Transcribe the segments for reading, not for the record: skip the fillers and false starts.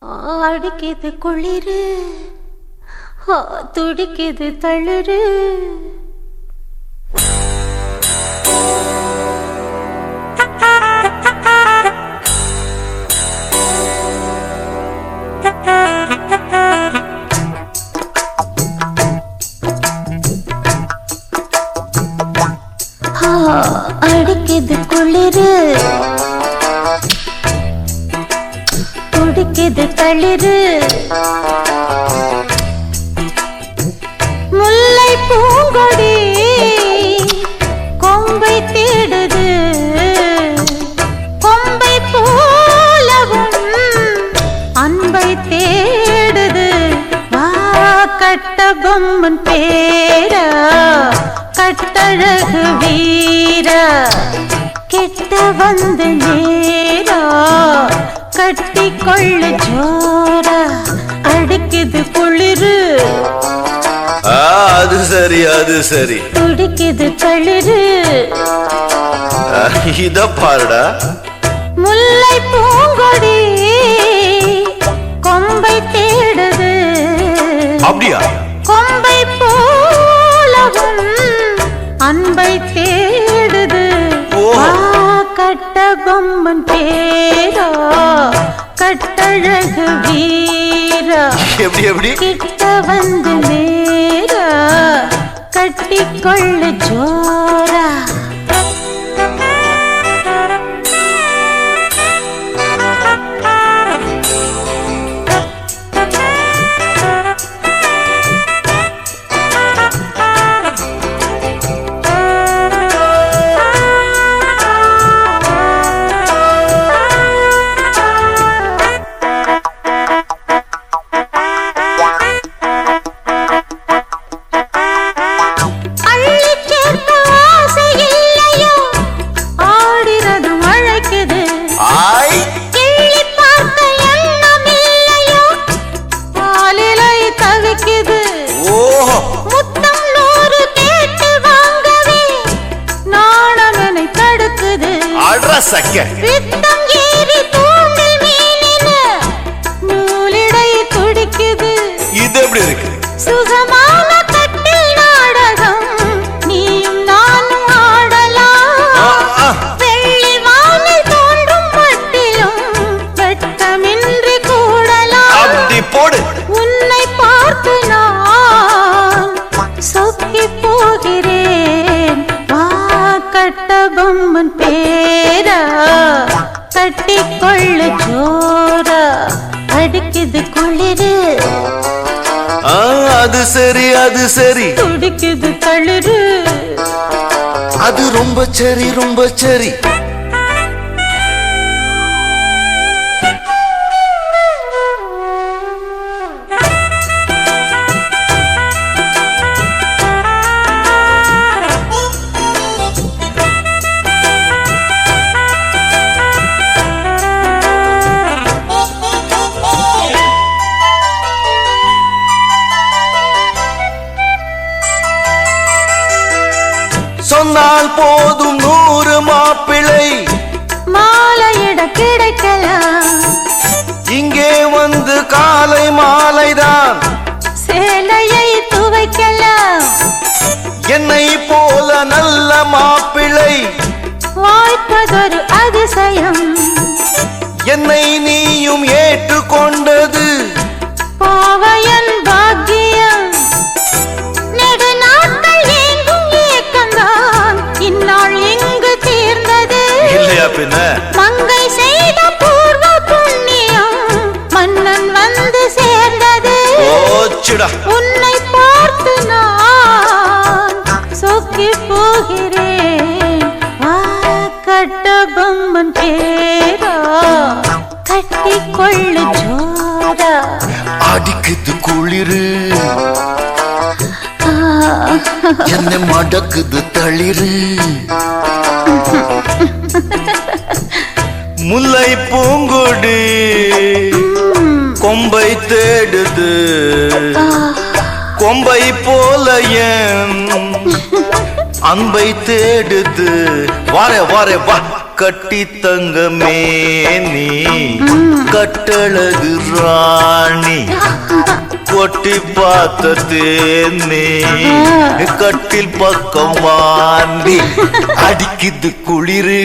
அடிக்குது குளிரு, துடிக்குது தளிரு. அடிக்குது குளிரு, துடிக்குது தளிரு. முல்லை பூங்கொடி கொம்பை தேடுது, கொம்பை போலவும் அன்பை தேடுது. வா கட்ட பொம்மன் பேரா, கட்டழகு வீரா, கிட்ட வந்து நேரா, கட்டி கொள்ளு ஜோரா. அடிக்குது குளிரு, அது சரி அது சரி. துடிக்குது தளிரு. இத பாருடா. முல்லை பூங்கொடி கொம்பை தேடுது, அப்படியா? கொம்பை போலவும் அன்பை தேடுது. கட்ட பொம்மன் பேரா, கட்டழகு வீரா, எப்படி எப்படி? கிட்ட வந்து நேரா, கட்டி கொள்ளு ஜோரா. இது எப்படி இருக்கு? சுகமான கட்டில் நாடகம் நீயும் நானும் ஆடலாம். வெள்ளி வானில் தோன்றும் மட்டிலும் வெட்டமின்றி கூடலாம். அப்படி போடு. உன்னை பார்த்து நான் சொக்கி போகிறேன். கட்ட பொம்மன் பேரா, கட்டி கொள்ளு ஜோரா. அடிக்குது குளிரு, அது சரி அது சரி. துடிக்குது தளிரு, அது ரொம்ப சரி ரொம்ப சரி. சொன்னால் போதும் 100 மாப்பிள்ளை மாலையிட கிடைக்கலாம். இங்கே வந்து காலை மாலைதான் சேலையை துவைக்கலாம். என்னை போல நல்ல மாப்பிள்ளை வாய்ப்பதொரு அதிசயம். என்னை நீயும் ஏற்றுக்கொண்டது பாவையன் பாக்கியம். நெடு நாட்கள் எங்கும் ஏக்கந்தான், இந்நாள் இங்கு தீர்ந்தது. இல்லையா பின்ன? மங்கை செய்த பூர்வ புண்ணியம் மன்னன் வந்து சேர்ந்தது. ஓச்சுடா. உன்னை பார்த்து நான் சொக்கி போகிறேன். கட்ட பொம்மன் பேரா, கட்டி கொள்ளு ஜோரா. அடிக்குது குளிரு, என்னை மடக்குது தளிரு. முல்லை பூங்கொடி கொம்பை தேடுது, கொம்பை போல என் அன்பை தேடுது. வாரே வாரே வா. கட்டி தங்கமே நீ கட்டழகு ராணி கொட்டி பார்த்த தேனே கட்டில் பக்கம் வாந்தி அடிக்குது குளிரு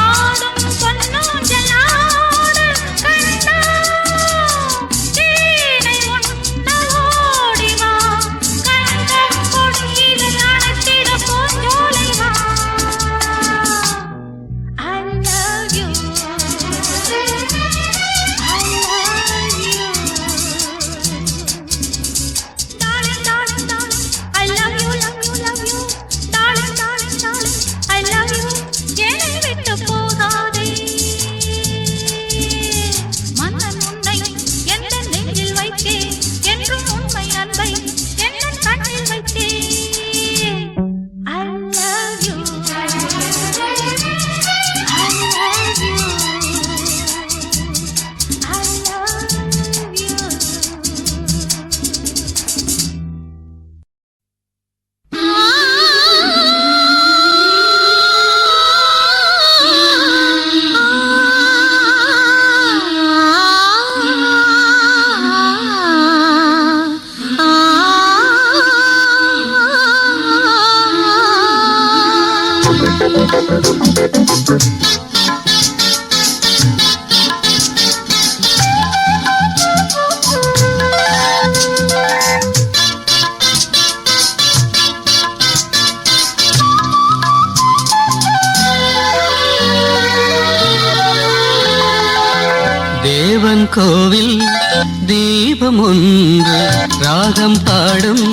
ஆடும் தேவன் கோவில் தீபம் ஒன்று ராகம் பாடும்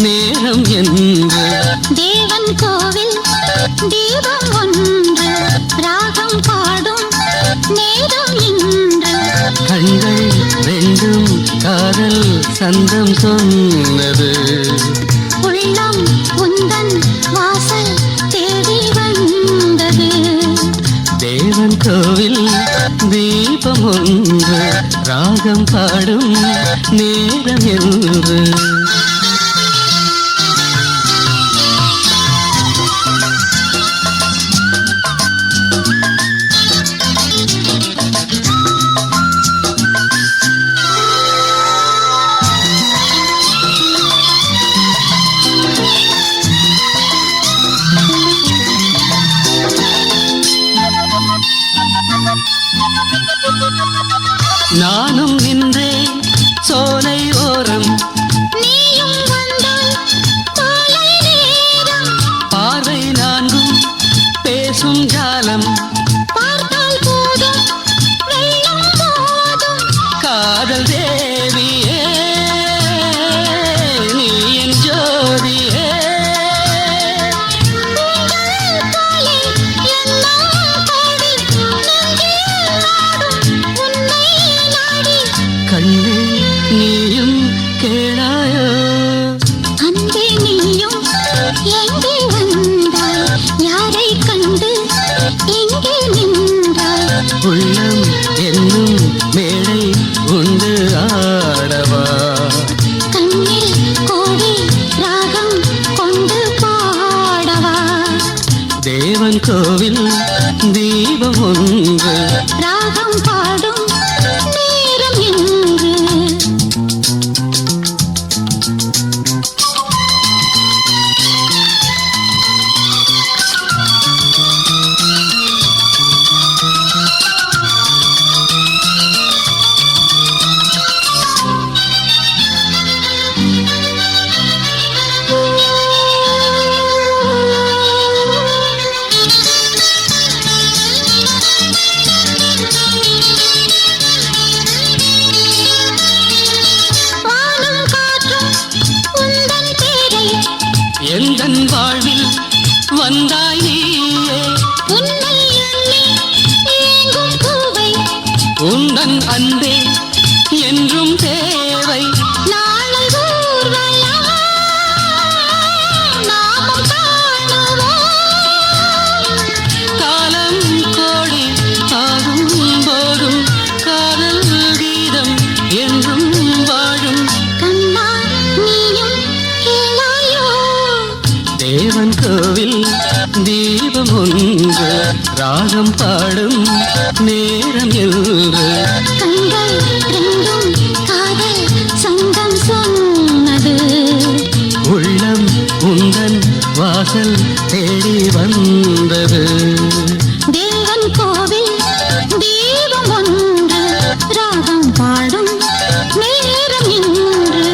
நேரம் என்று தேவன் கோவில் தீபம் ஒன்று ராகம் பாடும் நேரம் என்று கண்கள் ரெண்டும் காதல் சந்தம் சொன்னது உள்ளம் உந்தன் வாசல் தேடி வந்தது தேவன் கோவில் தீபம் ஒன்று ராகம் பாடும் நேரம் என்று நானும் நின்றேன் சோலை ஓரம் நீயும் வந்தாய் காலை நேரம் பார்வை நான்கும் பேசும் ஜாலம் பார்த்தால் போதும் வெள்ளம் போதும் காதல் தேவியே நீ என் ஜோதியே உங்கள் காலை எல்லாம் பாடி நெஞ்சில் ஆடும் உன்னை நாடி கண்ணே நீயும் கேளாயோ அன்பே நீயும் எங்கே வந்தாய் யாரை கண்டு எங்கே நின்றாய் உள்ளம் என்னும் மேடை உண்டு ஆடவா கண்ணில் கோடி ராகம் கொண்டு பாடவா தேவன் கோவில் தீபம் ஒன்று ராகம் பாடும் நேரம் என்று வானம் காற்றும் உந்தன் பேரை எந்தன் வாழ்வில் வந்தாய் நீயே உன்னை எண்ணி ஏங்கும் பூவை உந்தன் அன்பே என்றும் தேவை நாளை ஊர்வலம் நாமும் காணுவோம் காலம் கோடி ஆகும் போதும் காதல் கீதம் என்றும் வாழும் கண்ணா நீயும் கேளாயோ தேவன் கோவில் தீபம் ஒன்று ராகம் பாடும் நேரம் என்று கண்கள் ரெண்டும் காதல் சங்கம் சொன்னது உள்ளம் உந்தன் வாசல் தேடி வந்தது தேவன் கோவில் தீபம் ஒன்று ராகம் பாடும் நேரம் என்று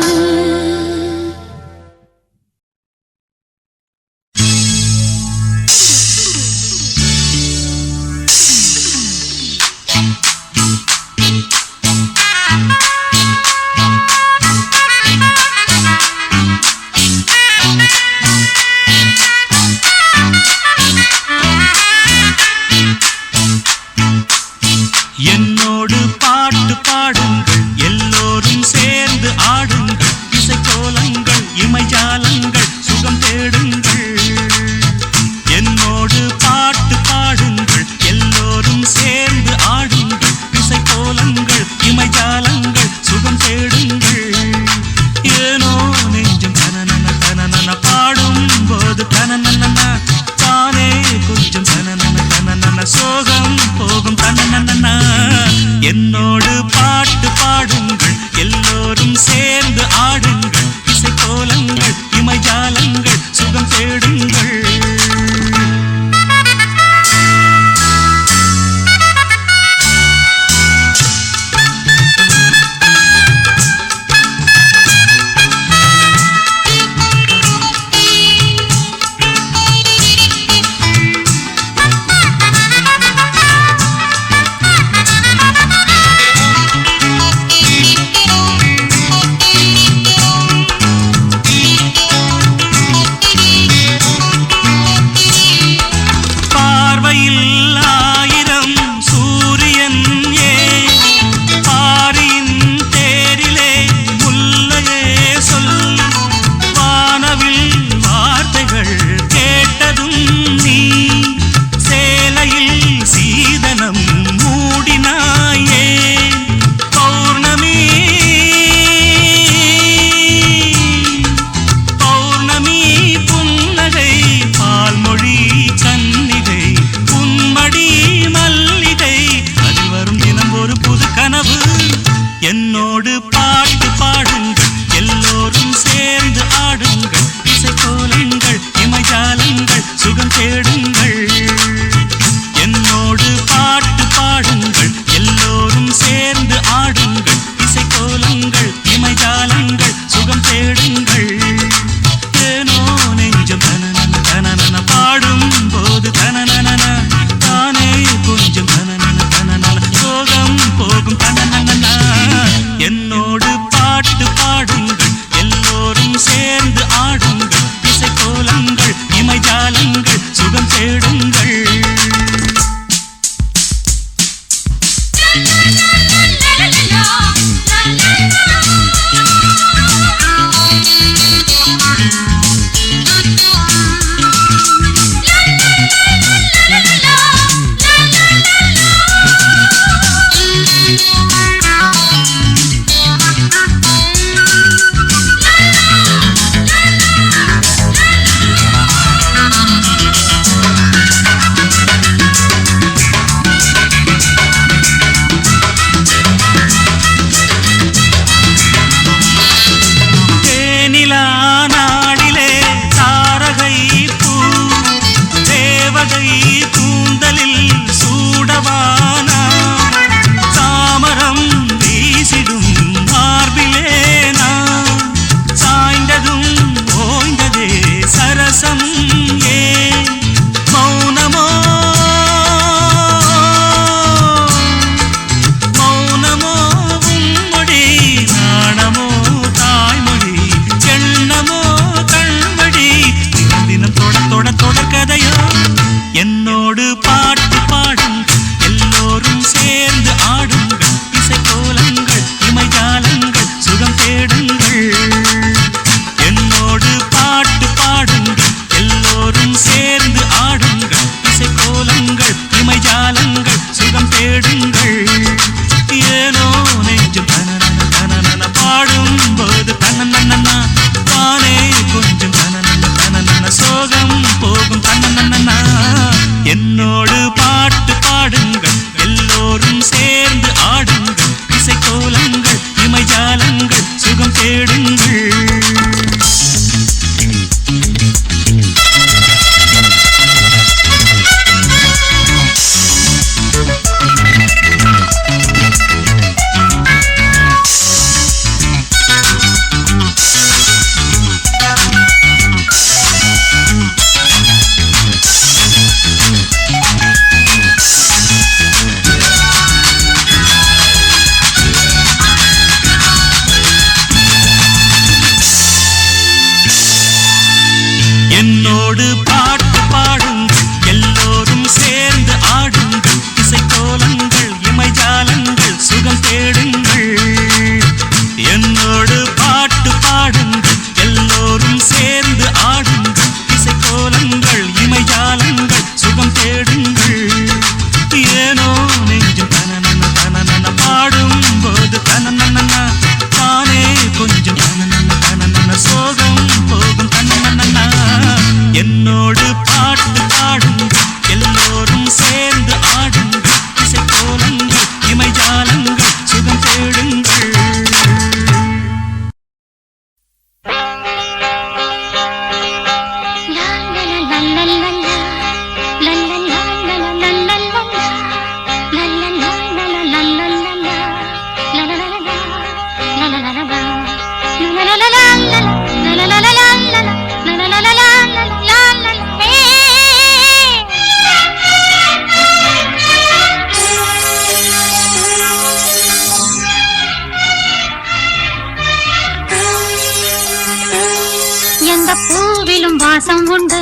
அர்த்தம் உண்டு,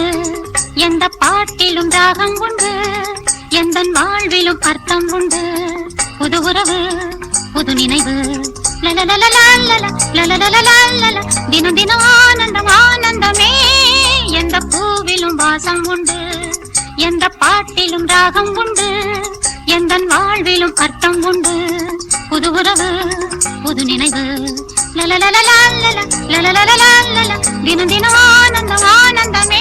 எந்த பாட்டிலும் ராகம் உண்டு, எந்த வாழ்விலும் அர்த்தம் உண்டு. புது உறவு புது நினைவு தினம் தினம் ஆனந்தம் ஆனந்தமே. எந்த பூவிலும் வாசம் உண்டு, எந்த பாட்டிலும் ராகம் உண்டு, எந்த வாழ்விலும் அர்த்தம் உண்டு. புது உறவு புது நினைவு தினம் தினம் ஆனந்தம் ஆனந்தமே.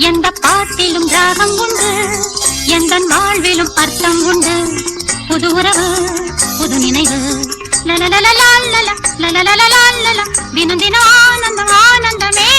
எந்த பாட்டிலும் ராகம் உண்டு, எந்த வாழ்விலும் அர்த்தம் உண்டு. புது உறவு புது நினைவு தினம் தினம் ஆனந்தம் ஆனந்தமே.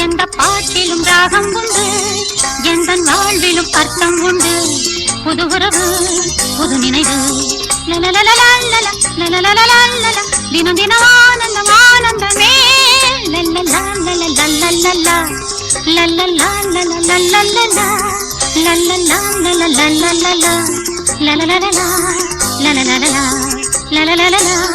எந்த பாட்டிலும் ராகம் உண்டு, எந்த வாழ்விலும் அர்த்தம் உண்டு. புது உறவு புது நினைவு தினம் தினம் ஆனந்தம் ஆனந்தமே. la la la la